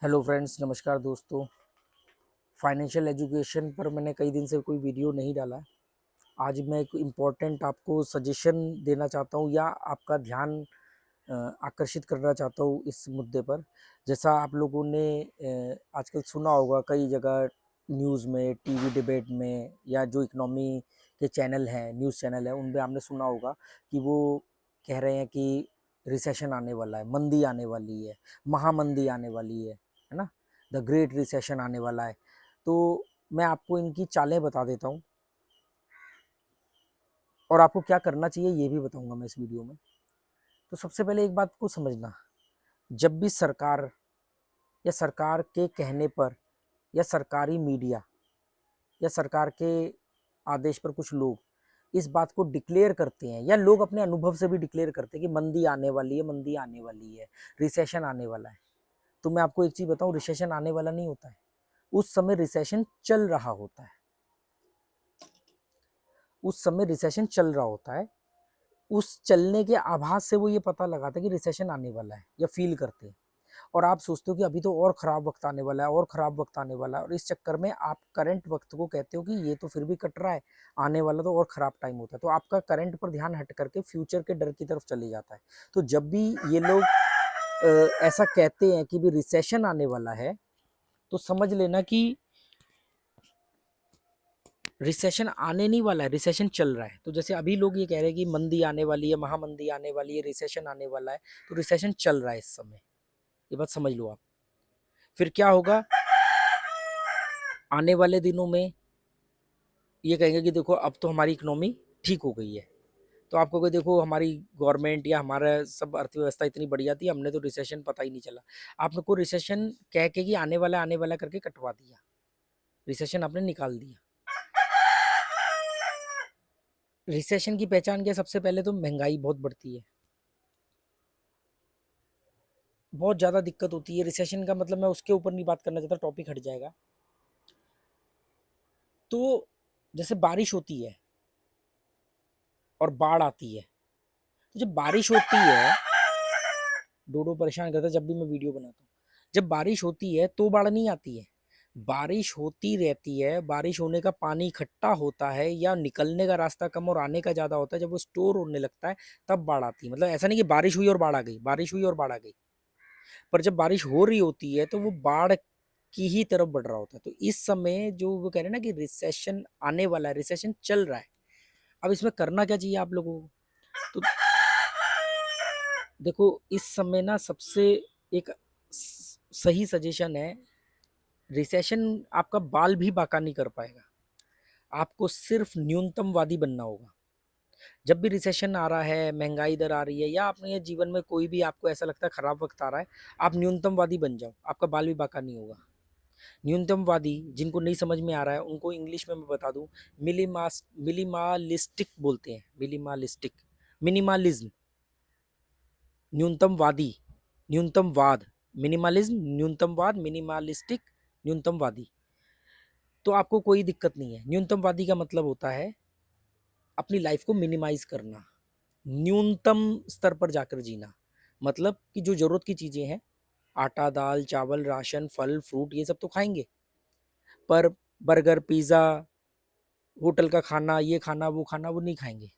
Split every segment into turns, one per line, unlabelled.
Hello friends, नमस्कार दोस्तों। Financial education पर मैंने कई दिन से कोई वीडियो नहीं डाला है। आज मैं एक इम्पॉर्टेंट आपको सजेशन देना चाहता हूँ या आपका ध्यान आकर्षित करना चाहता हूँ इस मुद्दे पर। जैसा आप लोगों ने आजकल सुना होगा कई जगह न्यूज़ में, टीवी डिबेट में, या जो इकोनॉमी के चैनल हैं, न्यूज़ चैनल है, उन पे आपने सुना होगा कि वो कह रहे हैं कि रिसेशन आने वाला है, मंदी आने वाली है, महामंदी आने वाली है ना, द ग्रेट रिसेशन आने वाला है। तो मैं आपको इनकी चालें बता देता हूँ और आपको क्या करना चाहिए ये भी बताऊंगा मैं इस वीडियो में। तो सबसे पहले एक बात को समझना, जब भी सरकार या सरकार के कहने पर या सरकारी मीडिया या सरकार के आदेश पर कुछ लोग इस बात को डिक्लेयर करते हैं, या लोग अपने अनुभव से भी डिक्लेयर करते हैं कि मंदी आने वाली है, मंदी आने वाली है, रिसेशन आने वाला है, तो मैं आपको एक चीज़ बताऊं, रिसेशन आने वाला नहीं होता है। उस समय रिसेशन चल रहा होता है, उस समय रिसेशन चल रहा होता है। उस चलने के आभास से वो ये पता लगाता है कि रिसेशन आने वाला है, या फील करते हैं। और आप सोचते हो कि अभी तो और ख़राब वक्त आने वाला है, और ख़राब वक्त आने वाला है, और इस चक्कर में आप करंट वक्त को कहते हो कि ये तो फिर भी कट रहा है, आने वाला तो और ख़राब टाइम होता है। तो आपका करंट पर ध्यान हट करके फ्यूचर के डर की तरफ चले जाता है। तो जब भी ये लोग ऐसा कहते हैं कि भी रिसेशन आने वाला है, तो समझ लेना कि रिसेशन आने नहीं वाला है, रिसेशन चल रहा है। तो जैसे अभी लोग ये कह रहे हैं कि मंदी आने वाली है, महामंदी आने वाली है, रिसेशन आने वाला है, तो रिसेशन चल रहा है इस समय, ये बात समझ लो आप। फिर क्या होगा, आने वाले दिनों में ये कहेंगे कि देखो अब तो हमारी इकोनॉमी ठीक हो गई है। तो आपको कोई देखो हमारी गवर्नमेंट या हमारा सब अर्थव्यवस्था इतनी बढ़िया थी, हमने तो रिसेशन पता ही नहीं चला। आपने को रिसेशन कह के कि आने वाला करके कटवा दिया, रिसेशन आपने निकाल दिया। रिसेशन की पहचान क्या, सबसे पहले तो महंगाई बहुत बढ़ती है, बहुत ज़्यादा दिक्कत होती है। रिसेशन का मतलब मैं उसके ऊपर नहीं बात करना चाहता, टॉपिक हट जाएगा। तो जैसे बारिश होती है और बाढ़ आती है, तो जब बारिश होती है, डोडो परेशान करता है जब भी मैं वीडियो बनाता हूँ। जब बारिश होती है तो बाढ़ नहीं आती है, बारिश होती रहती है, बारिश होने का पानी इकट्ठा होता है या निकलने का रास्ता कम और आने का ज़्यादा होता है, जब वो स्टोर होने लगता है तब बाढ़ आती है। मतलब ऐसा नहीं कि बारिश हुई और बाढ़ आ गई, बारिश हुई और बाढ़ आ गई, पर जब बारिश हो रही होती है तो वो बाढ़ की ही तरफ बढ़ रहा होता है। तो इस समय जो वो कह रहे हैं ना कि रिसेशन आने वाला है, रिसेशन चल रहा है, अब इसमें करना क्या चाहिए आप लोगों को। तो देखो इस समय ना सबसे एक सही सजेशन है, रिसेशन आपका बाल भी बाका नहीं कर पाएगा, आपको सिर्फ न्यूनतमवादी बनना होगा। जब भी रिसेशन आ रहा है, महंगाई दर आ रही है, या अपने जीवन में कोई भी आपको ऐसा लगता है खराब वक्त आ रहा है, आप न्यूनतमवादी बन जाओ, आपका बाल भी बाका नहीं होगा। न्यूनतमवादी जिनको नहीं समझ में आ रहा है उनको इंग्लिश में मैं बता दूं, मिनिमालिस्टिक बोलते हैं, मिनिमालिस्टिक, मिनिमलिज्म, न्यूनतमवादी, न्यूनतमवाद, मिनिमलिज्म न्यूनतमवाद, मिनिमलिस्टिक न्यूनतमवादी। तो आपको कोई दिक्कत नहीं है। न्यूनतमवादी का मतलब होता है अपनी लाइफ को मिनिमाइज करना, न्यूनतम स्तर पर जाकर जीना। मतलब कि जो जरूरत की चीजें हैं, आटा दाल चावल राशन फल फ्रूट ये सब तो खाएंगे, पर बर्गर पिज्ज़ा, होटल का खाना, ये खाना वो नहीं खाएंगे।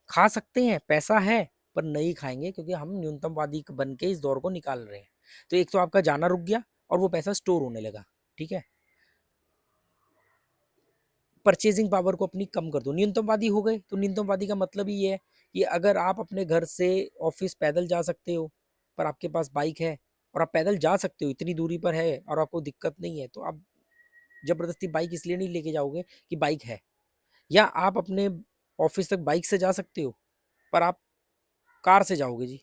खा सकते हैं, पैसा है, पर नहीं खाएंगे, क्योंकि हम न्यूनतमवादी बन के इस दौर को निकाल रहे हैं। तो एक तो आपका जाना रुक गया और वो पैसा स्टोर होने लगा, ठीक है। परचेजिंग पावर को अपनी कम कर दो, न्यूनतमवादी हो गए। तो न्यूनतमवादी का मतलब ही ये है कि अगर आप अपने घर से ऑफिस पैदल जा सकते हो, पर आपके पास बाइक है, और आप पैदल जा सकते हो, इतनी दूरी पर है और आपको दिक्कत नहीं है, तो आप जबरदस्ती बाइक इसलिए नहीं लेके जाओगे कि बाइक है। या आप अपने ऑफिस तक बाइक से जा सकते हो, पर आप कार से जाओगे जी।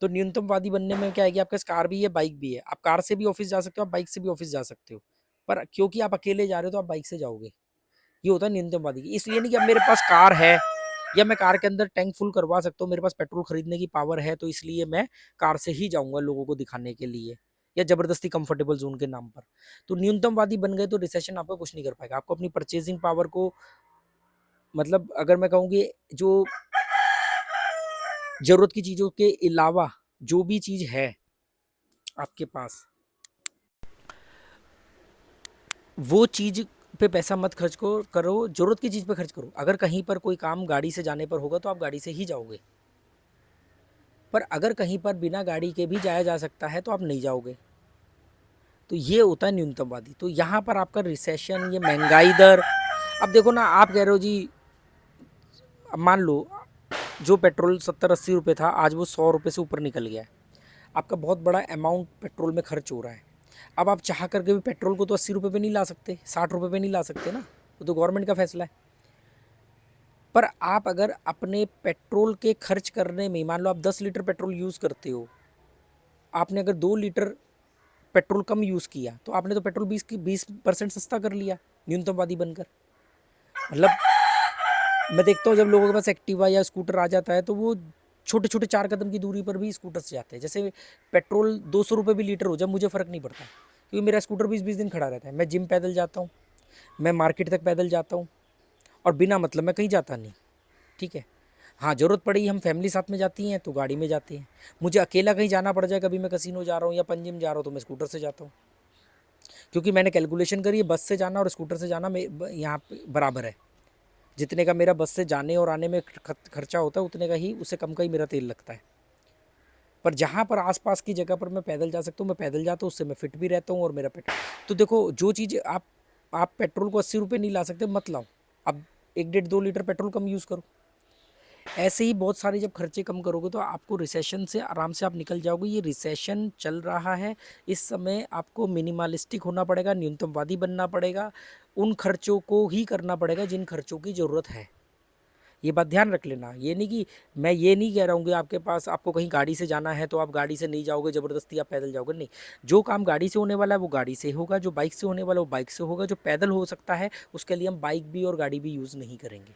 तो न्यूनतमवादी बनने में क्या है कि आपके पास कार भी है, बाइक भी है, आप कार से भी ऑफिस जा सकते हो, आप बाइक से भी ऑफिस जा सकते हो, पर क्योंकि आप अकेले जा रहे हो तो आप बाइक से जाओगे। ये होता है न्यूनतमवादी की। इसलिए नहीं कि अब मेरे पास कार है या मैं कार के अंदर टैंक फुल करवा सकता हूँ, मेरे पास पेट्रोल खरीदने की पावर है, तो इसलिए मैं कार से ही जाऊंगा लोगों को दिखाने के लिए, या जबरदस्ती कंफर्टेबल जोन के नाम पर। तो न्यूनतमवादी बन गए तो रिसेशन आपको कुछ नहीं कर पाएगा। आपको अपनी परचेजिंग पावर को, मतलब अगर मैं कहूँ कि जो जरूरत की चीजों के अलावा जो भी चीज है, आपके पास, वो चीज़ पे पैसा मत खर्च करो, ज़रूरत की चीज़ पे खर्च करो। अगर कहीं पर कोई काम गाड़ी से जाने पर होगा तो आप गाड़ी से ही जाओगे, पर अगर कहीं पर बिना गाड़ी के भी जाया जा सकता है तो आप नहीं जाओगे। तो ये होता है न्यूनतमवादी। तो यहाँ पर आपका रिसेशन, ये महंगाई दर, अब देखो ना, आप कह रहे हो जी, अब मान लो जो पेट्रोल 70-80 रुपये था, आज वो 100 रुपये से ऊपर निकल गया है। आपका बहुत बड़ा अमाउंट पेट्रोल में खर्च हो रहा है। अब आप चाह करके भी पेट्रोल को तो 80 रुपये पे नहीं ला सकते, 60 रुपये पे नहीं ला सकते ना, वो तो गवर्नमेंट का फैसला है। पर आप अगर अपने पेट्रोल के खर्च करने में, मान लो आप 10 लीटर पेट्रोल यूज़ करते हो, आपने अगर 2 लीटर पेट्रोल कम यूज़ किया तो आपने तो पेट्रोल 20% सस्ता कर लिया न्यूनतमवादी बनकर। मतलब मैं देखता हूँ जब लोगों के पास एक्टिवा या स्कूटर आ जाता है तो वो छोटे छोटे 4 कदम की दूरी पर भी स्कूटर से जाते हैं। जैसे पेट्रोल 200 रुपये भी लीटर हो जाए मुझे फ़र्क नहीं पड़ता, क्योंकि मेरा स्कूटर 20-20 दिन खड़ा रहता है। मैं जिम पैदल जाता हूँ, मैं मार्केट तक पैदल जाता हूँ, और बिना मतलब मैं कहीं जाता नहीं। ठीक है, हाँ, ज़रूरत पड़ी, हम फैमिली साथ में जाती हैं तो गाड़ी में जाते हैं। मुझे अकेला कहीं जाना पड़ जाए, कभी मैं कसिनो जा रहा हूँ या पंजिम जा रहा हूँ, तो मैं स्कूटर से जाता हूँ, क्योंकि मैंने कैलकुलेशन करी है बस से जाना और स्कूटर से जाना में यहाँ पे बराबर है। जितने का मेरा बस से जाने और आने में खर्चा होता है उतने का ही, उससे कम का ही मेरा तेल लगता है। पर जहाँ पर आसपास की जगह पर मैं पैदल जा सकता हूँ मैं पैदल जाता हूँ, उससे मैं फिट भी रहता हूँ और मेरा पेट्रोल। तो देखो, जो चीज़ आप पेट्रोल को 80 रुपये नहीं ला सकते, मत लाओ। अब 1-1.5-2 लीटर पेट्रोल कम यूज़ करो। ऐसे ही बहुत सारे जब खर्चे कम करोगे तो आपको रिसेशन से आराम से आप निकल जाओगे। ये रिसेशन चल रहा है, इस समय आपको मिनिमलिस्टिक होना पड़ेगा, न्यूनतमवादी बनना पड़ेगा, उन खर्चों को ही करना पड़ेगा जिन खर्चों की ज़रूरत है। ये बात ध्यान रख लेना। ये नहीं कि मैं ये नहीं कह रहा हूँ कि आपके पास, आपको कहीं गाड़ी से जाना है तो आप गाड़ी से नहीं जाओगे, ज़बरदस्ती आप पैदल जाओगे, नहीं। जो काम गाड़ी से होने वाला है वो गाड़ी से होगा, जो बाइक से होने वाला है वो बाइक से होगा, जो पैदल हो सकता है उसके लिए हम बाइक भी और गाड़ी भी यूज़ नहीं करेंगे।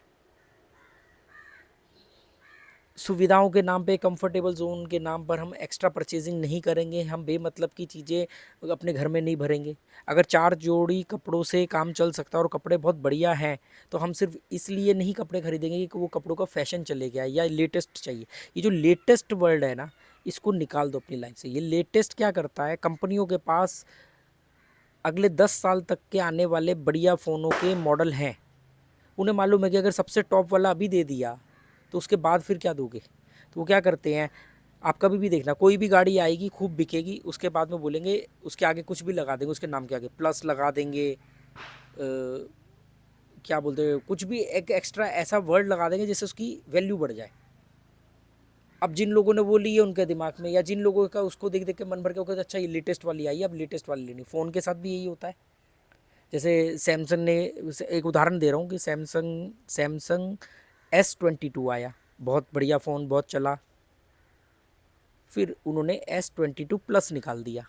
सुविधाओं के नाम पे, कंफर्टेबल जोन के नाम पर हम एक्स्ट्रा परचेजिंग नहीं करेंगे, हम बेमतलब की चीज़ें अपने घर में नहीं भरेंगे। अगर 4 जोड़ी कपड़ों से काम चल सकता है और कपड़े बहुत बढ़िया हैं तो हम सिर्फ इसलिए नहीं कपड़े खरीदेंगे कि वो कपड़ों का फैशन चले गया या लेटेस्ट चाहिए। ये जो लेटेस्ट वर्ल्ड है ना, इसको निकाल दो अपनी लाइफ से। ये लेटेस्ट क्या करता है, कंपनियों के पास अगले 10 साल तक के आने वाले बढ़िया फ़ोनों के मॉडल हैं। उन्हें मालूम है कि अगर सबसे टॉप वाला अभी दे दिया तो उसके बाद फिर क्या दोगे। तो वो क्या करते हैं, आप कभी भी देखना, कोई भी गाड़ी आएगी खूब बिकेगी, उसके बाद में बोलेंगे, उसके आगे कुछ भी लगा देंगे, उसके नाम के आगे प्लस लगा देंगे, क्या बोलते हैं, कुछ भी एक एक्स्ट्रा ऐसा वर्ड लगा देंगे जिससे उसकी वैल्यू बढ़ जाए। अब जिन लोगों ने वो ली है उनके दिमाग में, या जिन लोगों का उसको देख देख के मन भर के कहते अच्छा ये लेटेस्ट वाली आई है, अब लेटेस्ट वाली लेनी। फ़ोन के साथ भी यही होता है। जैसे सैमसंग ने, एक उदाहरण दे रहा हूँ कि सैमसंग सैमसंग S22 आया, बहुत बढ़िया फ़ोन, बहुत चला। फिर उन्होंने S22 प्लस निकाल दिया,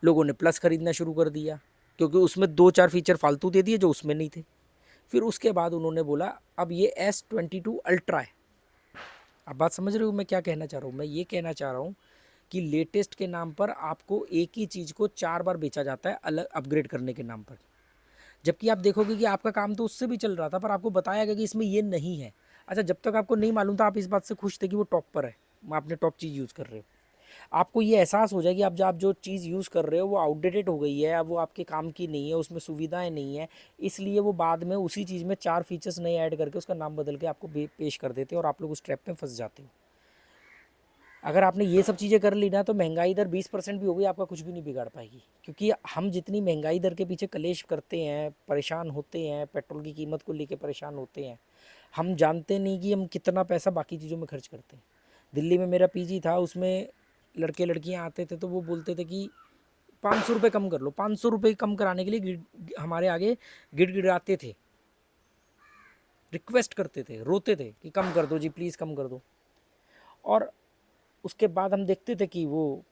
लोगों ने प्लस खरीदना शुरू कर दिया क्योंकि उसमें 2-4 फीचर फालतू दे दिए जो उसमें नहीं थे। फिर उसके बाद उन्होंने बोला अब ये S22 अल्ट्रा है। अब बात समझ रहे हो मैं क्या कहना चाह रहा हूँ? मैं ये कहना चाह रहा हूँ कि लेटेस्ट के नाम पर आपको एक ही चीज़ को 4 बार बेचा जाता है, अलग अपग्रेड करने के नाम पर। जबकि आप देखोगे कि आपका काम तो उससे भी चल रहा था, पर आपको बताया गया कि इसमें ये नहीं है। अच्छा, जब तक आपको नहीं मालूम था आप इस बात से खुश थे कि वो टॉप पर है, आपने टॉप चीज़ यूज़ कर रहे हो। आपको ये एहसास हो जाए कि आप जो चीज़ यूज़ कर रहे हो वो आउटडेटेड हो गई है, अब वो आपके काम की नहीं है, उसमें सुविधाएं नहीं है, इसलिए वो बाद में उसी चीज़ में 4 फीचर्स नए ऐड करके उसका नाम बदल के आपको पेश कर देते हैं और आप लोग उस ट्रैप में फंस जाते हो। अगर आपने ये सब चीज़ें कर ली ना तो महंगाई दर 20% भी हो गई, आपका कुछ भी नहीं बिगाड़ पाएगी। क्योंकि हम जितनी महंगाई दर के पीछे कलेश करते हैं, परेशान होते हैं, पेट्रोल की कीमत को लेके परेशान होते हैं, हम जानते नहीं कि हम कितना पैसा बाकी चीज़ों में खर्च करते हैं। दिल्ली में मेरा पीजी था, उसमें लड़के लड़कियां आते थे तो वो बोलते थे कि 500 रुपये कम कर लो। 500 रुपये कम कराने के लिए हमारे आगे गिड़गिड़ाते थे, रिक्वेस्ट करते थे, रोते थे कि कम कर दो जी, प्लीज़ कम कर दो। और उसके बाद हम देखते थे कि वो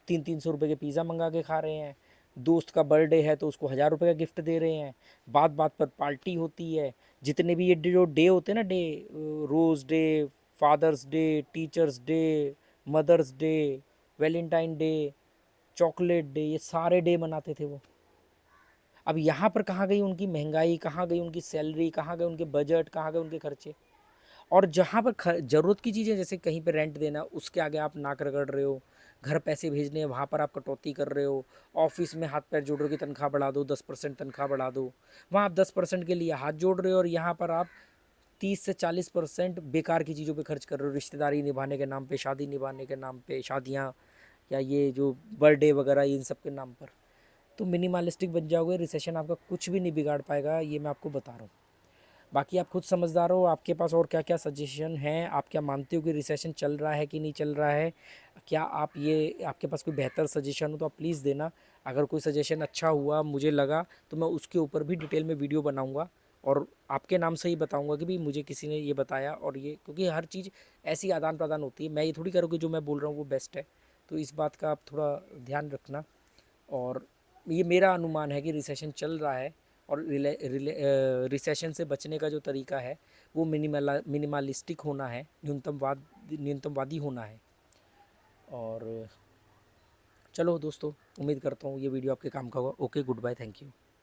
300-300 रुपये के पिज़्ज़ा मंगा के खा रहे हैं, दोस्त का बर्थडे है तो उसको 1000 रुपये का गिफ्ट दे रहे हैं, बात बात पर पार्टी होती है। जितने भी ये जो डे होते हैं ना, day, rose day, father's day, teacher's day, mother's day, valentine day, chocolate day, ये सारे डे मनाते थे वो। अब यहाँ पर कहाँ गई उनकी महंगाई, कहाँ गई उनकी सैलरी, कहाँ गए उनके बजट, कहाँ गए उनके खर्चे। और जहाँ पर ज़रूरत की चीज़ें, जैसे कहीं पे रेंट देना, उसके आगे आप नाक रगड़ रहे हो, घर पैसे भेजने हैं वहाँ पर आप कटौती कर रहे हो, ऑफिस में हाथ पैर जोड़ रहे हो कि तनख्वाह बढ़ा दो, 10% तनख्वाह बढ़ा दो, वहाँ आप 10% के लिए हाथ जोड़ रहे हो और यहाँ पर आप 30 से 40% बेकार की चीज़ों पे खर्च कर रहे हो, रिश्तेदारी निभाने के नाम पे, शादी निभाने के नाम पे, शादियाँ या ये जो बर्थडे वगैरह इन सब के नाम पर। तो मिनिमलिस्टिक बन जाओगे, रिसेशन आपका कुछ भी नहीं बिगाड़ पाएगा, ये मैं आपको बता रहा हूँ। बाकी आप खुद समझदार हो, आपके पास और क्या क्या सजेशन हैं, आप क्या मानते हो कि रिसेशन चल रहा है कि नहीं चल रहा है, क्या आप ये आपके पास कोई बेहतर सजेशन हो तो आप प्लीज़ देना। अगर कोई सजेशन अच्छा हुआ मुझे लगा तो मैं उसके ऊपर भी डिटेल में वीडियो बनाऊंगा और आपके नाम से ही बताऊंगा कि भाई मुझे किसी ने ये बताया और ये, क्योंकि हर चीज़ ऐसी आदान प्रदान होती है, मैं ये थोड़ी करूँ कि जो मैं बोल रहा हूँ वो बेस्ट है। तो इस बात का आप थोड़ा ध्यान रखना। और ये मेरा अनुमान है कि रिसेशन चल रहा है और रिसेशन से बचने का जो तरीका है वो मिनिमलिस्टिक होना है, न्यूनतमवादी होना है। और चलो दोस्तों, उम्मीद करता हूँ ये वीडियो आपके काम का होगा। Okay, good bye, thank you.